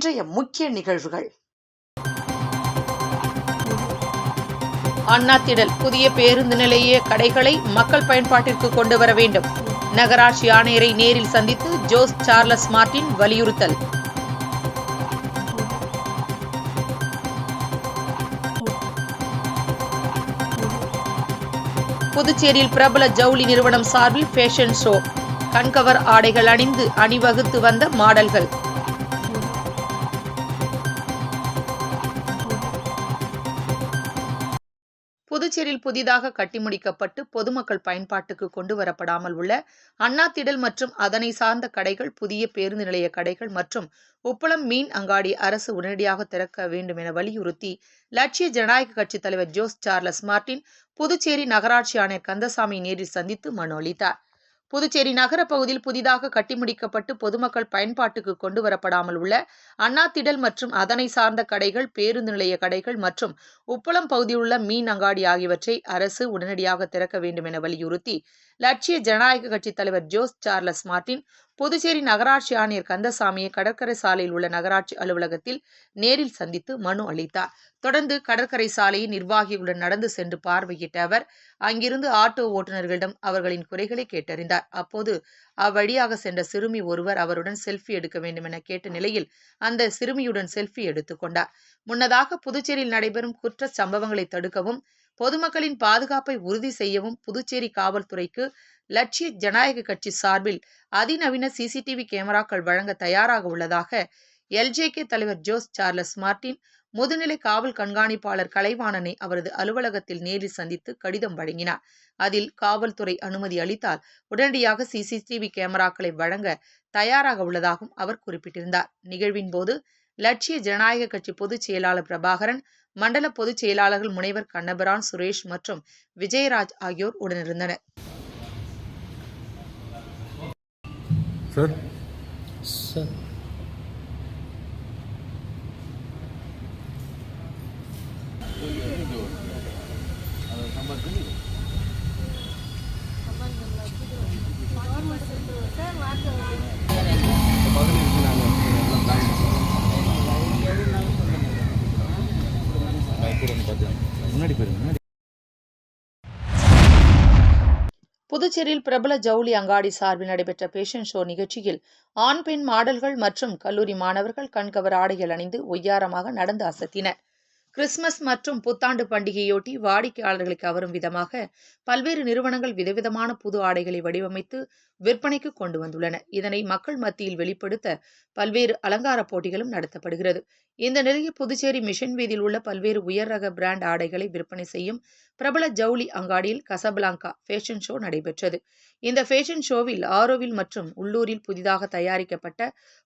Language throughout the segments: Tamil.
இன்றைய முக்கிய நிகழ்வுகள். அண்ணா திடல் புதிய பேருந்து நிலைய கடைகளை மக்கள் பயன்பாட்டிற்கு கொண்டு வர வேண்டும். நகராட்சி ஆணையரை நேரில் சந்தித்து ஜோஸ் சார்லஸ் மார்டின் வலியுறுத்தல். புதுச்சேரியில் பிரபல ஜவுளி நிறுவனம் சார்பில் ஃபேஷன் ஷோ. கண்கவர் ஆடைகள் அணிந்து அணிவகுத்து வந்த மாடல்கள். புதுச்சேரியில் புதிதாக கட்டி முடிக்கப்பட்டு பொதுமக்கள் பயன்பாட்டுக்கு கொண்டு வரப்படாமல் உள்ள அண்ணா திடல் மற்றும் அதனை சார்ந்த கடைகள், புதிய பேருந்து நிலைய கடைகள் மற்றும் உப்பளம் மீன் அங்காடி அரசு உடனடியாக திறக்க வேண்டும் என வலியுறுத்தி லட்சிய ஜனநாயக கட்சித் தலைவர் ஜோஸ் சார்லஸ் மார்டின் புதுச்சேரி நகராட்சி ஆணையர் கந்தசாமி நேரில் சந்தித்து மனு அளித்தார். புதுச்சேரி நகர பகுதியில் புதிதாக கட்டி முடிக்கப்பட்டு பொதுமக்கள் பயன்பாட்டுக்கு கொண்டு வரப்படாமல் உள்ள அண்ணா திடல் மற்றும் அதனை சார்ந்த கடைகள், பேருந்து நிலைய கடைகள் மற்றும் உப்பளம் பகுதியில் உள்ள மீன் அங்காடி ஆகியவற்றை அரசு உடனடியாக திறக்க வேண்டும் என வலியுறுத்தி லட்சிய ஜனநாயக கட்சித் தலைவர் ஜோஸ் சார்லஸ் மார்டின் புதுச்சேரி நகராட்சி ஆணையர் கந்தசாமியை கடற்கரை சாலையில் உள்ள நகராட்சி அலுவலகத்தில் நேரில் சந்தித்து மனு அளித்தார். தொடர்ந்து கடற்கரை சாலையின் நிர்வாகிகளுடன் நடந்து சென்று பார்வையிட்ட அவர் அங்கிருந்து ஆட்டோ ஓட்டுநர்களிடம் அவர்களின் குறைகளை கேட்டறிந்தார். அப்போது அவ்வழியாக சென்ற சிறுமி ஒருவர் அவருடன் செல்ஃபி எடுக்க வேண்டும் என கேட்ட நிலையில் அந்த சிறுமியுடன் செல்ஃபி எடுத்துக் கொண்டார். முன்னதாக புதுச்சேரியில் நடைபெறும் குற்ற சம்பவங்களை தடுக்கவும் பொதுமக்களின் பாதுகாப்பை உறுதி செய்யவும் புதுச்சேரி காவல்துறைக்கு லட்சிய ஜனநாயக கட்சி சார்பில் அதிநவீன சிசிடிவி கேமராக்கள் வழங்க தயாராக உள்ளதாக எல்ஜேகே தலைவர் ஜோஸ் சார்லஸ் மார்டின் முதுநிலை காவல் கண்காணிப்பாளர் கலைவாணனை அவரது அலுவலகத்தில் நேரில் சந்தித்து கடிதம் வழங்கினார். அதில் காவல்துறை அனுமதி அளித்தால் உடனடியாக சிசிடிவி கேமராக்களை வழங்க தயாராக உள்ளதாகவும் அவர் குறிப்பிட்டிருந்தார். நிகழ்வின் போது லட்சிய ஜனநாயக கட்சி பொதுச் செயலாளர் பிரபாகரன், மண்டல பொதுச் செயலாளர்கள் முனைவர் கண்ணபிரான், சுரேஷ் மற்றும் விஜயராஜ் ஆகியோர் உடனிருந்தனர். புதுச்சேரியில் பிரபல ஜவுளி அங்காடி சார்பில் நடைபெற்ற ஃபேஷன் ஷோ நிகழ்ச்சியில் ஆண், பெண் மாடல்கள் மற்றும் கல்லூரி மாணவர்கள் கண்கவர் ஆடைகள் அணிந்து ஒய்யாரமாக நடந்து அசத்தினர். கிறிஸ்துமஸ் மற்றும் புத்தாண்டு பண்டிகையொட்டி வாடிக்கையாளர்களை கவரும் விதமாக பல்வேறு நிறுவனங்கள் விதவிதமான புது ஆடைகளை வடிவமைத்து விற்பனைக்கு கொண்டு வந்துள்ளன. இதனை மக்கள் மத்தியில் வெளிப்படுத்த பல்வேறு அலங்கார போட்டிகளும் நடத்தப்படுகிறது. இந்த நிலையில் புதுச்சேரி மிஷன் வீதியில் உள்ள பல்வேறு உயர் ரக பிராண்ட் ஆடைகளை விற்பனை செய்யும் பிரபல ஜவுளி அங்காடியில் கசபலாங்கா ஃபேஷன் ஷோ நடைபெற்றது. இந்த ஃபேஷன் ஷோவில் ஆரோவில் மற்றும் உள்ளூரில் புதிதாக தயாரிக்கப்பட்ட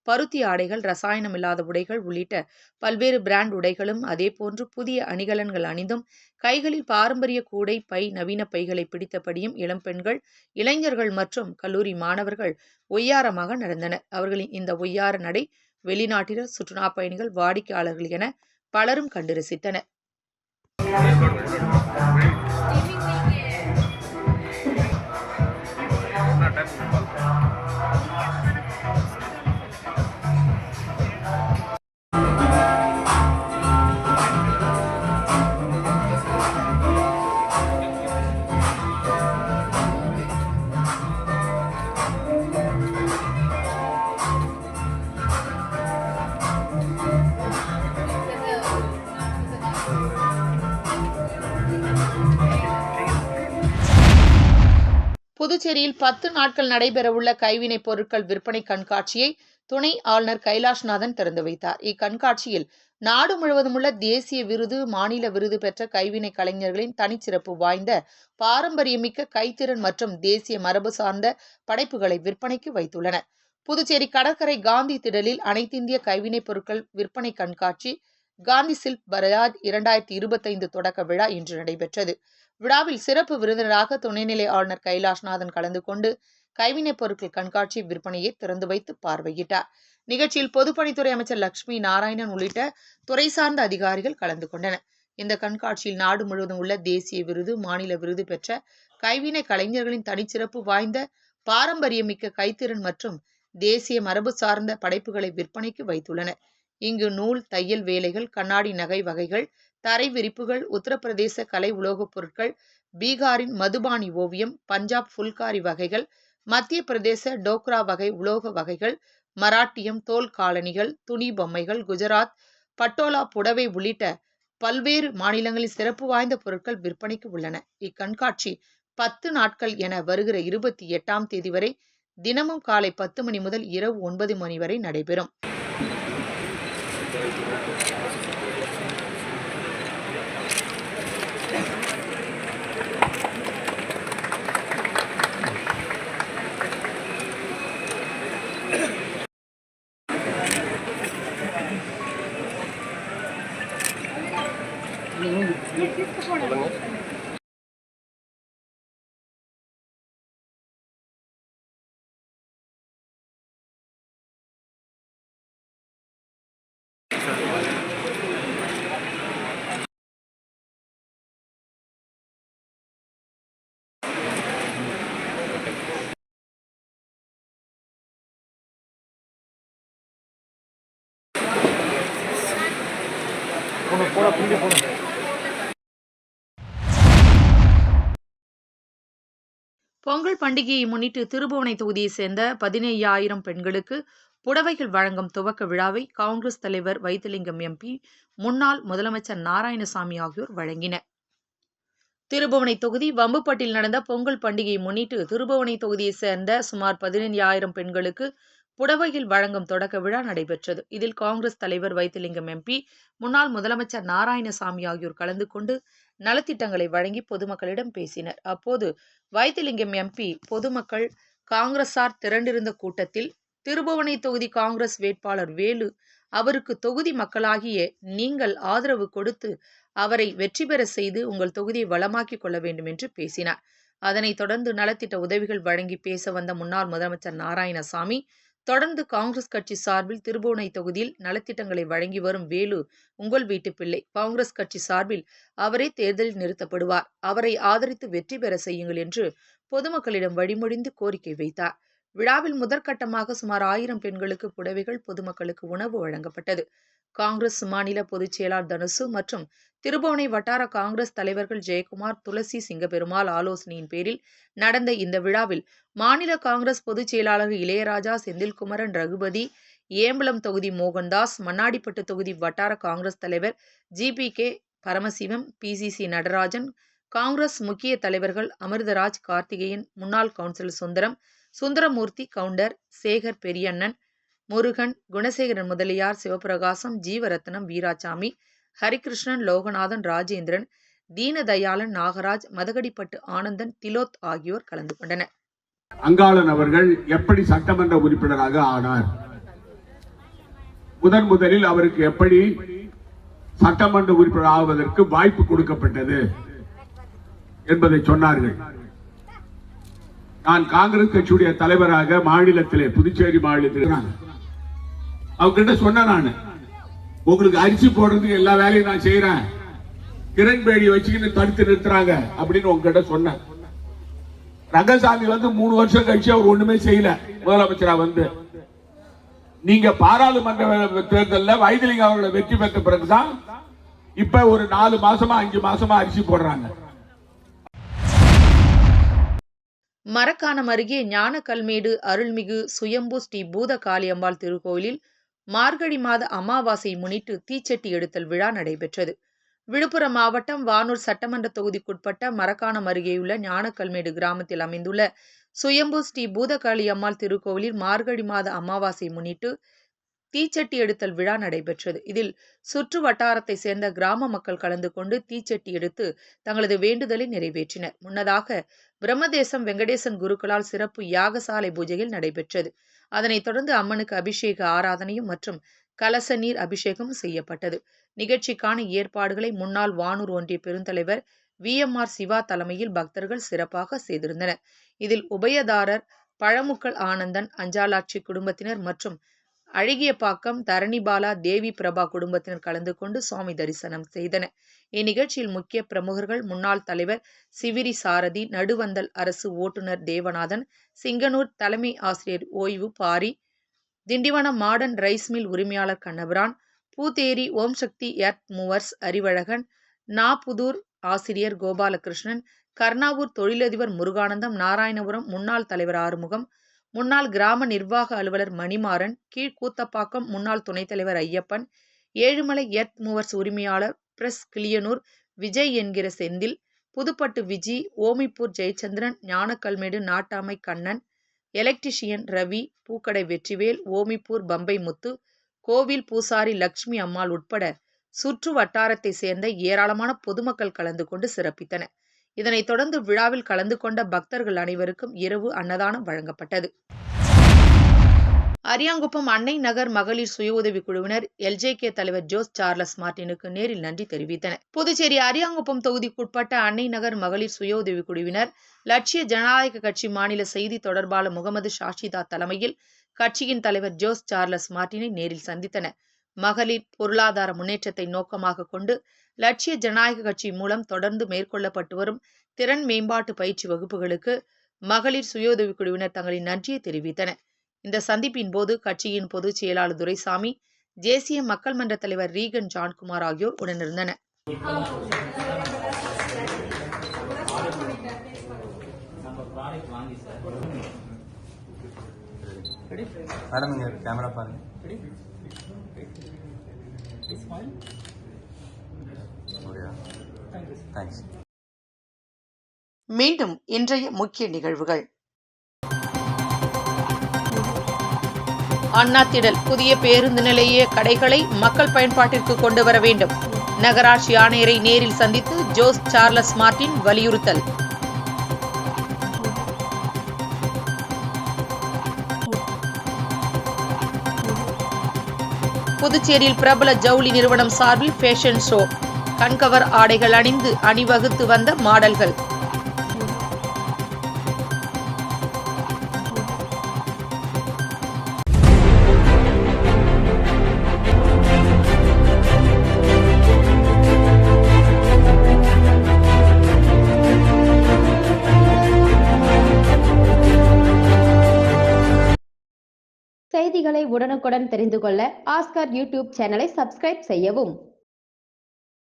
பருத்தி ஆடைகள், ரசாயனம் இல்லாத உடைகள் உள்ளிட்ட பல்வேறு பிராண்ட் உடைகளும், அதேபோன்று புதிய அணிகலன்கள் அணிந்தும் கைகளில் பாரம்பரிய கூடை, பை, நவீன பைகளை பிடித்தபடியும் இளம் பெண்கள், இளைஞர்கள் மற்றும் கல்லூரி மாணவர்கள் ஒய்யாரமாக நடந்தனர். அவர்களின் இந்த ஒய்யார நடை வெளிநாட்டினர், சுற்றுலா பயணிகள், வாடிக்கையாளர்கள் என பலரும் கண்டு ரசித்தனர். புதுச்சேரியில் 10 நாட்கள் நடைபெறவுள்ள கைவினைப் பொருட்கள் விற்பனை கண்காட்சியை துணை ஆளுநர் கைலாஷ்நாதன் திறந்து வைத்தார். இக்கண்காட்சியில் நாடு முழுவதும் உள்ள தேசிய விருது, மாநில விருது பெற்ற கைவினை கலைஞர்களின் தனிச்சிறப்பு வாய்ந்த பாரம்பரியமிக்க கைத்திறன் மற்றும் தேசிய மரபு சார்ந்த படைப்புகளை விற்பனைக்கு வைத்துள்ளனர். புதுச்சேரி கடற்கரை காந்தி திடலில் அனைத்திந்திய கைவினைப் பொருட்கள் விற்பனை கண்காட்சி காந்தி சில்க் பஜார் 2025 தொடக்க விழா இன்று நடைபெற்றது. விழாவில் சிறப்பு விருந்தினராக துணைநிலை ஆளுநர் கைலாஷ்நாதன் கலந்து கொண்டு கைவினைப் பொருட்கள் கண்காட்சி விற்பனையை திறந்து வைத்து பார்வையிட்டார். நிகழ்ச்சியில் பொதுப்பணித்துறை அமைச்சர் லட்சுமி நாராயணன் உள்ளிட்ட துறை சார்ந்த அதிகாரிகள் கலந்து கொண்டனர். இந்த கண்காட்சியில் நாடு முழுவதும் உள்ள தேசிய விருது, மாநில விருது பெற்ற கைவினை கலைஞர்களின் தனிச்சிறப்பு வாய்ந்த பாரம்பரியமிக்க கைத்திறன் மற்றும் தேசிய மரபு சார்ந்த படைப்புகளை விற்பனைக்கு வைத்துள்ளனர். இங்கு நூல், தையல் வேலைகள், கண்ணாடி நகை வகைகள், தரை விரிப்புகள், உத்தரப்பிரதேச கலை உலோகப் பொருட்கள், பீகாரின் மதுபானி ஓவியம், பஞ்சாப் ஃபுல்காரி வகைகள், மத்திய பிரதேச டோக்ரா வகை உலோக வகைகள், மராட்டியம் தோல் காலணிகள், துணி பொம்மைகள், குஜராத் பட்டோலா புடவை உள்ளிட்ட பல்வேறு மாநிலங்களின் சிறப்பு வாய்ந்த பொருட்கள் விற்பனைக்கு உள்ளன. இக்கண்காட்சி 10 நாட்கள் என வருகிற 28ஆம் தேதி வரை தினமும் காலை 10 மணி முதல் இரவு 9 மணி வரை நடைபெறும். பொங்கல் பண்டிகையை முன்னிட்டு திருபுவனை தொகுதியைச் சேர்ந்த 15,000 பெண்களுக்கு புடவைகள் வழங்கும் துவக்க விழாவை காங்கிரஸ் தலைவர் வைத்திலிங்கம் எம்பி, முன்னாள் முதலமைச்சர் நாராயணசாமி ஆகியோர் வழங்கினர். திருபுவனை தொகுதி வம்புப்பட்டில் நடந்த பொங்கல் பண்டிகையை முன்னிட்டு திருபுவனை தொகுதியைச் சேர்ந்த சுமார் 15,000 பெண்களுக்கு புடவைகள் வழங்கும் தொடக்க விழா நடைபெற்றது. இதில் காங்கிரஸ் தலைவர் வைத்திலிங்கம் எம்பி, முன்னாள் முதலமைச்சர் நாராயணசாமி ஆகியோர் கலந்து கொண்டு நலத்திட்டங்களை வழங்கி பொதுமக்களிடம் பேசினர். அப்போது வைத்திலிங்கம் எம்பி, பொதுமக்கள் காங்கிரசார் திரண்டிருந்த கூட்டத்தில் திருபுவனை தொகுதி காங்கிரஸ் வேட்பாளர் வேலு அவருக்கு தொகுதி மக்களாகிய நீங்கள் ஆதரவு கொடுத்து அவரை வெற்றி பெற செய்து உங்கள் தொகுதியை வளமாக்கிக் கொள்ள வேண்டும் என்று பேசினார். அதனைத் தொடர்ந்து நலத்திட்ட உதவிகள் வழங்கி பேச வந்த முன்னாள் முதலமைச்சர் நாராயணசாமி, தொடர்ந்து காங்கிரஸ் கட்சி சார்பில் திருபுவனை தொகுதியில் நலத்திட்டங்களை வழங்கி வரும் வேலு உங்கள் வீட்டு பிள்ளை. காங்கிரஸ் கட்சி சார்பில் அவரே தேர்தலில் நிறுத்தப்படுவார். அவரை ஆதரித்து வெற்றி பெற செய்யுங்கள் என்று பொதுமக்களிடம் வழிமொழிந்து கோரிக்கை வைத்தார். விழாவில் முதற்கட்டமாக சுமார் 1000 பெண்களுக்கு புடவைகள், பொதுமக்களுக்கு உணவு வழங்கப்பட்டது. காங்கிரஸ் மாநில பொதுச் செயலாளர் தனுசு மற்றும் திருபுவனை வட்டார காங்கிரஸ் தலைவர்கள் ஜெயக்குமார், துளசி சிங்கப்பெருமாள் ஆலோசனையின் பேரில் நடந்த இந்த விழாவில் மாநில காங்கிரஸ் பொதுச் செயலாளர்கள் இளையராஜா, செந்தில்குமரன், ரகுபதி, ஏம்பலம் தொகுதி மோகன்தாஸ், மண்ணாடிப்பட்டு தொகுதி வட்டார காங்கிரஸ் தலைவர் ஜி.பி.கே. பரமசிவம், பி.சி.சி. நடராஜன், காங்கிரஸ் முக்கிய தலைவர்கள் அமிர்தராஜ், கார்த்திகேயன், முன்னாள் கவுன்சிலர் சுந்தரம், சுந்தரமூர்த்தி, கவுண்டர், சேகர் பெரியண்ணன், முருகன், குணசேகரன் முதலியார், சிவபிரகாசம், ஜீவரத்னம், வீராசாமி, ஹரிகிருஷ்ணன், லோகநாதன், ராஜேந்திரன், தீனதயாளன், நாகராஜ், மதகடிப்பட்டு ஆனந்தன், திலோத் ஆகியோர் கலந்து கொண்டனர். அங்காளன் அவர்கள் எப்படி சட்டமன்ற உறுப்பினராக ஆனார், முதலில் அவருக்கு எப்படி சட்டமன்ற உறுப்பினர் ஆவதற்கு வாய்ப்பு கொடுக்கப்பட்டது என்பதை சொன்னார்கள். நான் காங்கிரஸ் கட்சியுடைய தலைவராக மாநிலத்திலே, புதுச்சேரி மாநிலத்தில் அவங்கிட்ட சொன்னேன், நான் உங்களுக்கு அரிசி போடுறதுக்கு எல்லா வேலையும் நான் செய்யறேன், கிரண்பேடி வச்சுக்கிட்டு தடுத்து நிறுத்துறாங்க அப்படின்னு உங்ககிட்ட சொன்னேன். ரங்கசாமி 3 வருஷம் கழிச்சு அவர் ஒண்ணுமே செய்யல. முதலமைச்சரா நீங்க பாராளுமன்ற தேர்தலில் வைத்திலிங்கம் அவர்களை வெற்றி பெற்ற பிறகுதான் இப்ப ஒரு 4 மாசமா 5 மாசமா அரிசி போடுறாங்க. மரக்காணம் அருகே ஞானக்கல்மேடு அருள்மிகு சுயம்பு ஸ்ரீ பூத காளியம்பாள் திருக்கோயிலில் மார்கழி மாத அமாவாசையை முன்னிட்டு தீச்சட்டி எடுத்தல் விழா நடைபெற்றது. விழுப்புரம் மாவட்டம் வானூர் சட்டமன்ற தொகுதிக்குட்பட்ட மரக்காணம் அருகேயுள்ள ஞானக்கல்மேடு கிராமத்தில் அமைந்துள்ள சுயம்பு ஸ்ரீ பூதகாளி அம்மாள் திருக்கோவிலில் மார்கழி மாத அமாவாசை முன்னிட்டு தீச்சட்டி எடுத்தல் விழா நடைபெற்றது. இதில் சுற்று வட்டாரத்தை சேர்ந்த கிராம மக்கள் கலந்து கொண்டு தீச்சட்டி எடுத்து தங்களது வேண்டுதலை நிறைவேற்றினர். முன்னதாக பிரம்மதேசம் வெங்கடேசன் குருக்களால் சிறப்பு யாகசாலை பூஜைகள் நடைபெற்றது. அதனைத் தொடர்ந்து அம்மனுக்கு அபிஷேக ஆராதனையும் மற்றும் கலச நீர் அபிஷேகம் செய்யப்பட்டது. நிகழ்ச்சிக்கான ஏற்பாடுகளை முன்னாள் வானூர் ஒன்றிய பெருந்தலைவர் VMR சிவா தலைமையில் பக்தர்கள் சிறப்பாக செய்திருந்தனர். இதில் உபயதாரர் பழமுக்கல் ஆனந்தன், அஞ்சாலாட்சி குடும்பத்தினர் மற்றும் அழகியப்பாக்கம் தரணிபாலா, தேவி பிரபா குடும்பத்தினர் கலந்து கொண்டு சுவாமி தரிசனம் செய்தனர். இந்நிகழ்ச்சியில் முக்கிய பிரமுகர்கள் முன்னாள் தலைவர் சிவிரி சாரதி, நடுவந்தல் அரசு ஓட்டுநர் தேவநாதன், சிங்கனூர் தலைமை ஆசிரியர் ஓய்வு Pari, Tindivanam modern rice mill உரிமையாளர் கண்ணபிரான், பூத்தேரி ஓம் சக்தி எர்த் மூவர்ஸ் அறிவழகன், நாப்புதூர் ஆசிரியர் கோபாலகிருஷ்ணன், கர்ணாவூர் தொழிலதிபர் முருகானந்தம், நாராயணபுரம் முன்னாள் தலைவர் ஆறுமுகம், முன்னாள் கிராம நிர்வாக அலுவலர் மணிமாறன், கீழ்கூத்தப்பாக்கம் முன்னாள் துணைத் தலைவர் ஐயப்பன், ஏழுமலை எர்த் மூவர்ஸ் உரிமையாளர் பிரஸ் கிளியனூர் விஜய் என்கிற செந்தில், புதுப்பட்டு விஜி, ஓமிப்பூர் ஜெயச்சந்திரன், ஞானக்கல்மேடு நாட்டாமை கண்ணன், எலக்ட்ரிஷியன் ரவி, பூக்கடை வெற்றிவேல், ஓமிப்பூர் பம்பை முத்து, கோவில் பூசாரி லட்சுமி அம்மாள் உட்பட சுற்று வட்டாரத்தை சேர்ந்த ஏராளமான பொதுமக்கள் கலந்து கொண்டு சிறப்பித்தனர். இதனைத் தொடர்ந்து விழாவில் கலந்து கொண்ட பக்தர்கள் அனைவருக்கும் இரவு அன்னதானம் வழங்கப்பட்டது. அரியாங்குப்பம் அன்னை நகர் மகளிர் சுய உதவிக் குழுவினர் LJK தலைவர் ஜோஸ் சார்லஸ் மார்டினுக்கு நேரில் நன்றி தெரிவித்தனர். புதுச்சேரி அரியாங்குப்பம் தொகுதிக்குட்பட்ட அன்னை நகர் மகளிர் சுய உதவிக் குழுவினர் லட்சிய ஜனநாயக கட்சி மாநில செய்தி தொடர்பாளர் முகமது ஷாஷிதா தலைமையில் கட்சியின் தலைவர் ஜோஸ் சார்லஸ் மார்டினை நேரில் சந்தித்தனர். மகளிர் பொருளாதார முன்னேற்றத்தை நோக்கமாக கொண்டு லட்சிய ஜனநாயக கட்சி மூலம் தொடர்ந்து மேற்கொள்ளப்பட்டு வரும் திறன் மேம்பாட்டு பயிற்சி வகுப்புகளுக்கு மகளிர் சுய உதவிக் குழுவினர் தங்களின் நன்றியை தெரிவித்தனர். இந்த சந்திப்பின் போது கட்சியின் பொதுச் செயலாளர் துரைசாமி, தேசிய மக்கள் மன்ற தலைவர் ரீகன் ஜான்குமார் ஆகியோர் உடனிருந்தனர். மீண்டும் இன்றைய முக்கிய நிகழ்வுகள். அண்ணாத்திடல் புதிய பேருந்து நிலைய கடைகளை மக்கள் பயன்பாட்டிற்கு கொண்டு வர வேண்டும். நகராட்சி ஆணையரை நேரில் சந்தித்து ஜோஸ் சார்லஸ் மார்டின் வலியுறுத்தல். புதுச்சேரியில் பிரபல ஜவுளி நிறுவனம் சார்பில் ஃபேஷன் ஷோ. கண்கவர் ஆடைகள் அணிந்து அணிவகுத்து வந்த மாடல்கள். செய்திகளை உடனுக்குடன் தெரிந்து கொள்ள ஆஸ்கர் யூடியூப் சேனலை சப்ஸ்கிரைப் செய்யவும்.